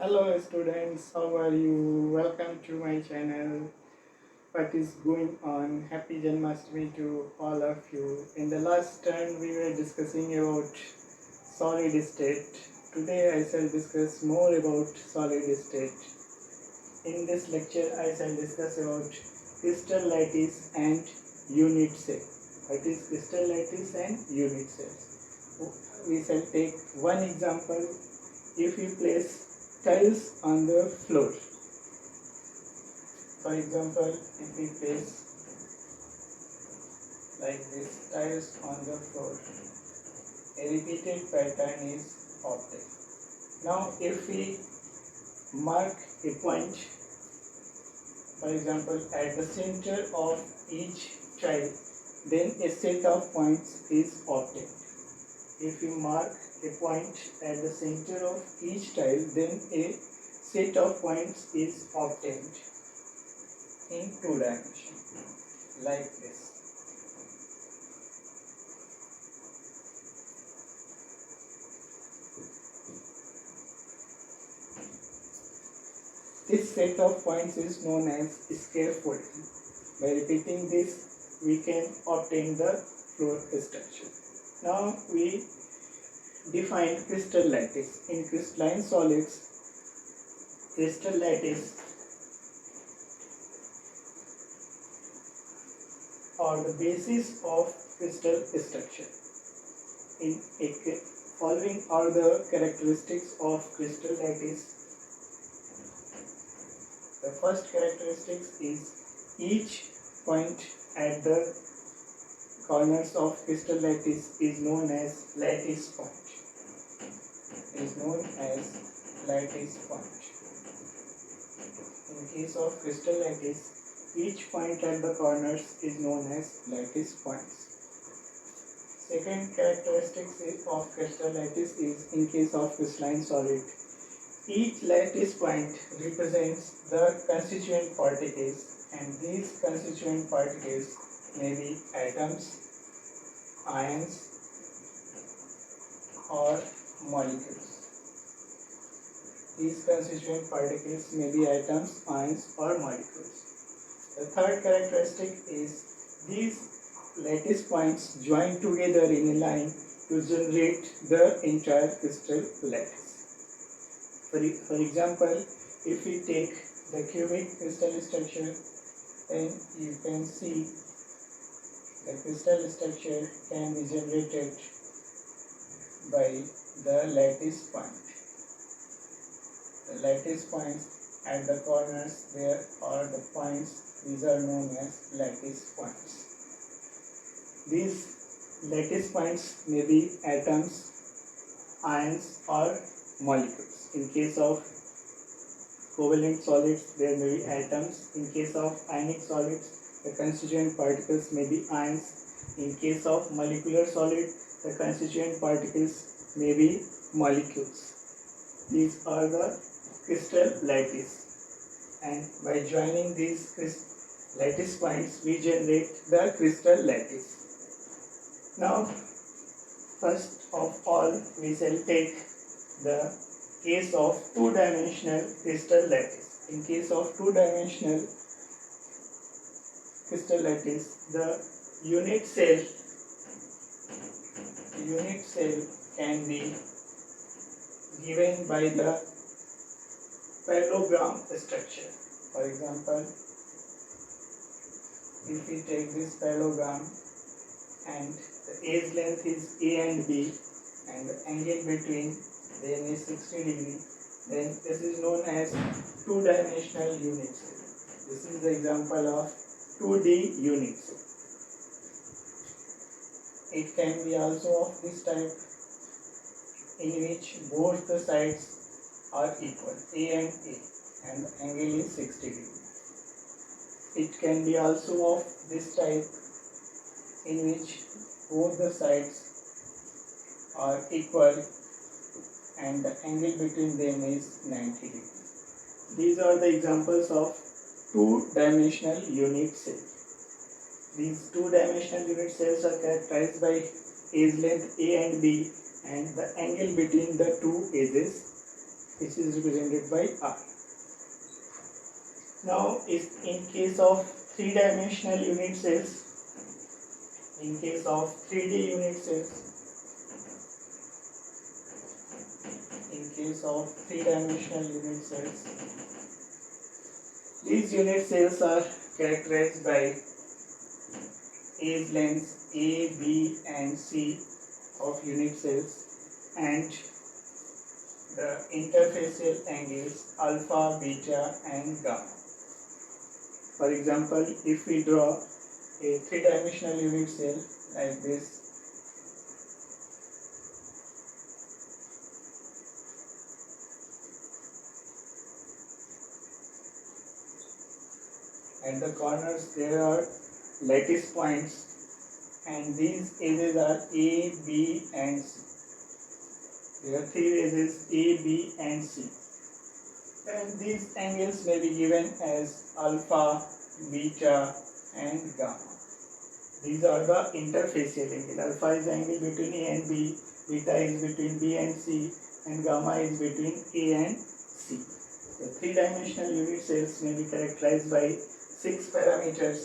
Hello students, how are you? Welcome to my channel. What is going on? Happy Janmashtami to all of you. In the last turn we were discussing about solid state. Today I shall discuss more about solid state. In this lecture I shall discuss about crystal lattice and unit cell. What is crystal lattice and unit cells? We shall take one example. If we place tiles on the floor, for example, if we place like this tiles on the floor, a repeated pattern is obtained. Now if we mark a point, for example, at the center of each tile, then a set of points is obtained. If we mark a point at the center of each tile, then a set of points is obtained in two dimensions like this. This set of points is known as scaffolding. By repeating this, we can obtain the floor structure. Now we define crystal lattice. In crystalline solids, crystal lattice are the basis of crystal structure. In a, following are the characteristics of crystal lattice. The first characteristic is each point at the corners of crystal lattice is known as lattice point. Is known as lattice point. In case of crystal lattice, each point at the corners is known as lattice points. Second characteristic of crystal lattice is in case of crystalline solid, each lattice point represents the constituent particles, and these constituent particles may be atoms, ions, or molecules. These constituent particles may be atoms, ions, or molecules. The third characteristic is these lattice points join together in a line to generate the entire crystal lattice. For example, if we take the cubic crystal structure, then you can see the crystal structure can be generated by the lattice point. The lattice points at the corners, there are the points, these are known as lattice points. These lattice points may be atoms, ions, or molecules. In case of covalent solids, there may be atoms. In case of ionic solids, the constituent particles may be ions. In case of molecular solid, the constituent particles may be molecules. These are the crystal lattice, and by joining these lattice points, we generate the crystal lattice. Now, first of all, we shall take the case of two-dimensional crystal lattice. In case of two-dimensional crystal lattice, the unit cell can be given by the parallelogram structure. For example, if we take this parallelogram and the edge length is A and B and the angle between them is 60 degree, then this is known as two-dimensional unit cell. This is the example of 2D unit cell. It can be also of this type in which both the sides are equal, A and the angle is 60 degree. It can be also of this type in which both the sides are equal and the angle between them is 90 degree. These are the examples of two-dimensional unit cells. These two-dimensional unit cells are characterized by edge length A and B and the angle between the two edges This is represented by R. Now, if in case of three-dimensional unit cells, in case of 3D unit cells, in case of three-dimensional unit cells, these unit cells are characterized by edge lengths A, B and C of unit cells and the interfacial angles alpha, beta and gamma. For example, if we draw a three-dimensional unit cell like this, at the corners there are lattice points and these edges are A, B and C. There are three edges A, B and C. And these angles may be given as alpha, beta and gamma. These are the interfacial angle. Alpha is the angle between A and B, beta is between B and C and gamma is between A and C. The three-dimensional unit cells may be characterized by 6 parameters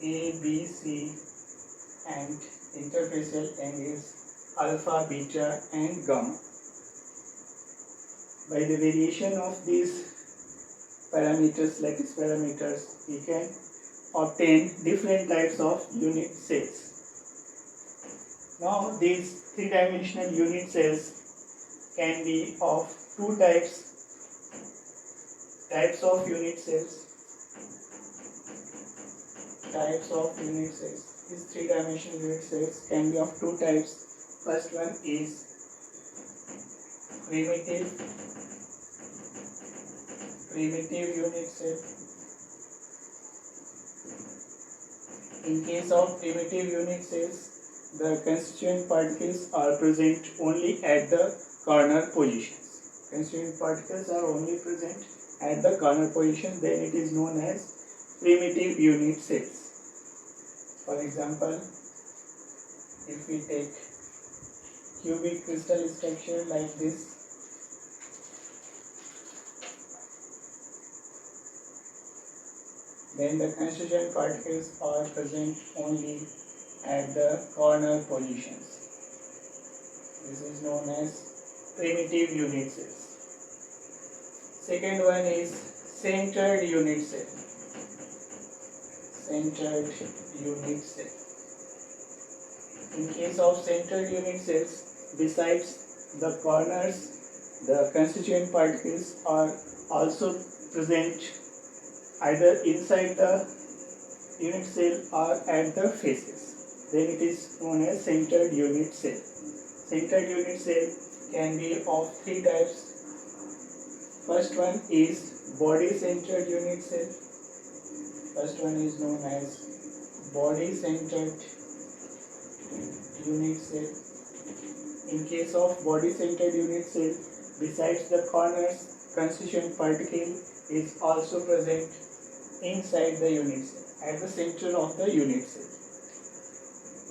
A, B, C and interfacial angles alpha, beta and gamma. By the variation of these parameters, lattice parameters, we can obtain different types of unit cells. Now, these three-dimensional unit cells can be of two types of unit cells. These three-dimensional unit cells can be of two types. First one is primitive unit cell. In case of primitive unit cells, the constituent particles are present only at the corner positions. Constituent particles are only present at the corner position, then it is known as primitive unit cells. For example, if we take cubic crystal structure like this, then the constituent particles are present only at the corner positions. This is known as primitive unit cells. Second one is centered unit cell. In case of centered unit cells, besides the corners, the constituent particles are also present either inside the unit cell or at the faces. Then it is known as centered unit cell. Centered unit cell can be of three types. First one is body-centered unit cell. First one is known as body-centered unit cell. In case of body-centered unit cell, besides the corners, constituent particle is also present inside the unit cell, at the center of the unit cell.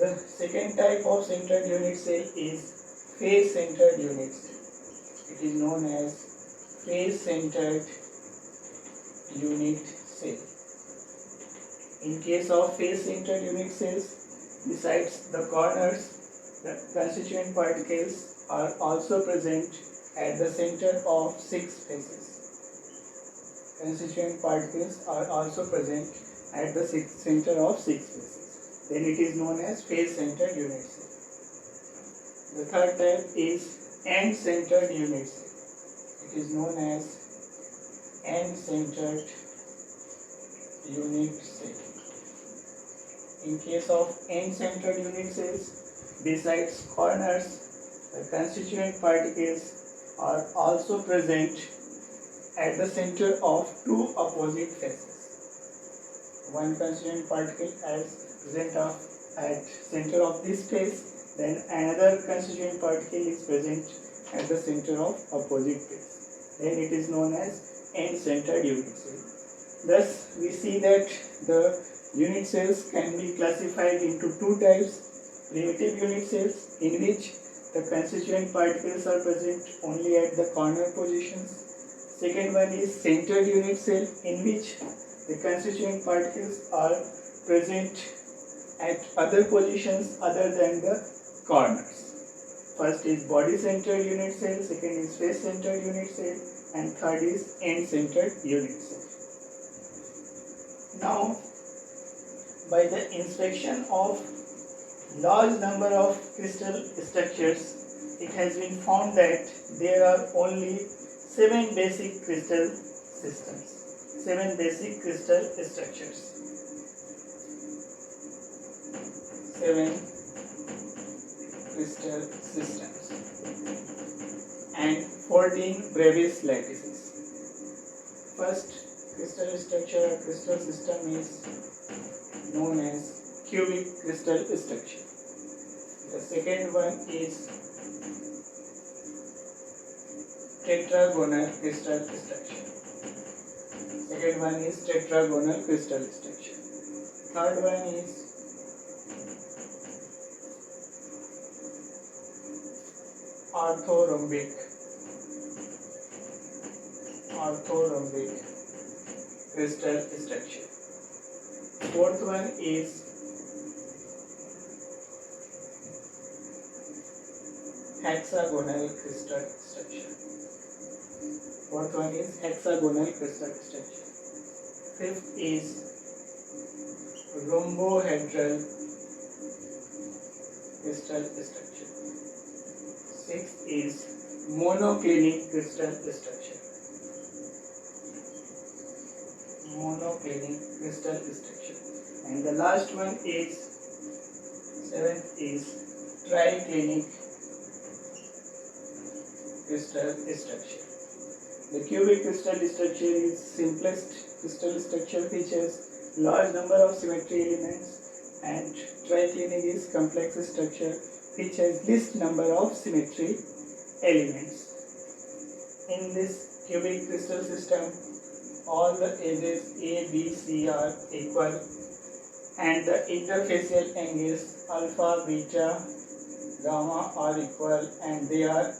The second type of centered unit cell is face-centered unit cell. It is known as face-centered unit cell. In case of face-centered unit cells, besides the corners, the constituent particles are also present at the center of 6 faces. Constituent particles are also present at the center of 6 faces. Then it is known as face-centered unit cell. The third type is end-centered unit cell. It is known as end-centered unit cell. In case of end-centered unit cells, besides corners, the constituent particles are also present at the center of two opposite faces. One constituent particle is present at center of this face, then another constituent particle is present at the center of opposite face. Then it is known as end-centered unit cell. Thus, we see that the unit cells can be classified into two types: primitive unit cells, in which the constituent particles are present only at the corner positions. Second one is centered unit cell, in which the constituent particles are present at other positions other than the corners. First is body centered unit cell, second is face centered unit cell, and third is end centered unit cell. Now, by the inspection of large number of crystal structures, it has been found that there are only 7 basic crystal systems, 7 basic crystal structures, 7 crystal systems, and 14 Brevis lattices. First crystal structure or crystal system is known as cubic crystal structure. The second one is tetragonal crystal structure. Second one is tetragonal crystal structure. Third one is orthorhombic crystal structure. Fourth one is hexagonal crystal structure. Fourth one is hexagonal crystal structure. Fifth is rhombohedral crystal structure. Sixth is monoclinic crystal structure. Monoclinic crystal structure. And the last one is, seventh is triclinic crystal structure. The cubic crystal structure is simplest crystal structure, features large number of symmetry elements, and triclinic is complex structure, features least number of symmetry elements. In this cubic crystal system, all the edges A, B, C are equal, and the interfacial angles alpha, beta, gamma are equal, and they are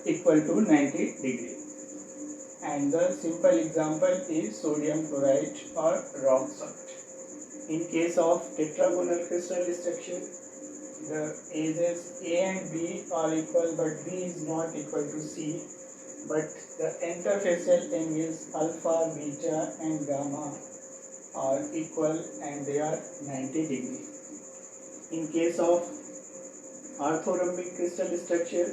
equal to 90 degree. And the simple example is sodium chloride or rock salt. In case of tetragonal crystal structure, the edges A and B are equal, but B is not equal to C, but the interfacial angles alpha, beta and gamma are equal, and they are 90 degree. In case of orthorhombic crystal structure,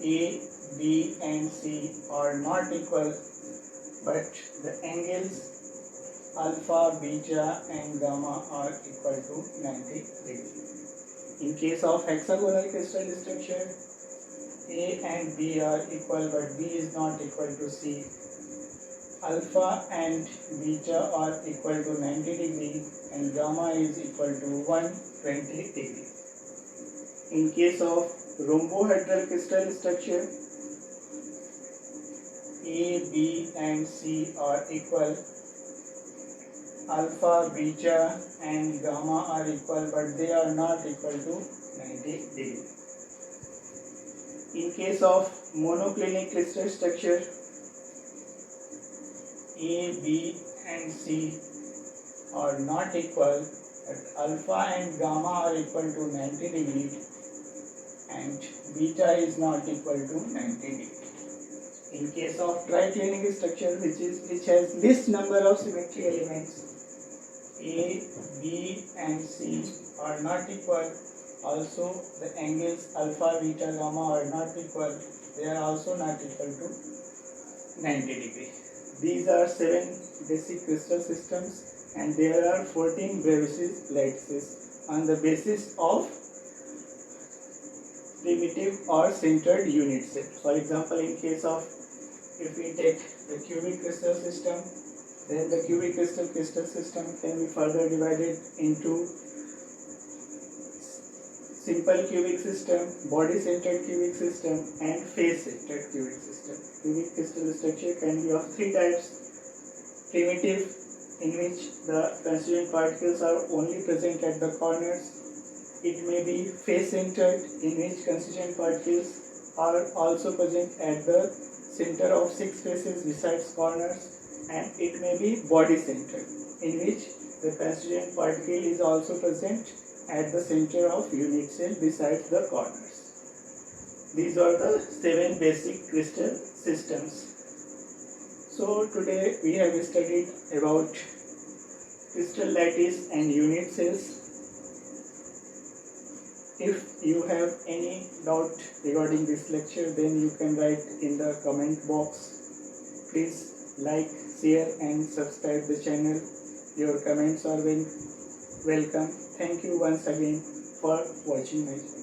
A, B and C are not equal, but the angles alpha, beta and gamma are equal to 90 degree. In case of hexagonal crystal structure, A and B are equal, but B is not equal to C. Alpha and beta are equal to 90 degree, and gamma is equal to 120 degree. In case of rhombohedral crystal structure, A, B and C are equal, alpha, beta and gamma are equal, but they are not equal to 90 degree. In case of monoclinic crystal structure, A, B and C are not equal, but alpha and gamma are equal to 90 degree, and beta is not equal to 90 degree. In case of triclinic structure, which has least number of symmetry elements, A, B and C are not equal. Also, the angles alpha, beta, gamma are not equal. They are also not equal to 90 degree. These are 7 basic crystal systems, and there are 14 Brevis lattices on the basis of primitive or centered unit cell. For example, in case of, if we take the cubic crystal system, then the cubic crystal system can be further divided into simple cubic system, body centered cubic system and face centered cubic system. Cubic crystal structure can be of 3 types: primitive, in which the constituent particles are only present at the corners; it may be face-centered, in which constituent particles are also present at the center of six faces besides corners, and it may be body-centered, in which the constituent particle is also present at the center of unit cell besides the corners. These are the 7 basic crystal systems. So today we have studied about crystal lattice and unit cells. If you have any doubt regarding this lecture, then you can write in the comment box. Please like, share and subscribe the channel. Your comments are welcome. Thank you once again for watching my channel.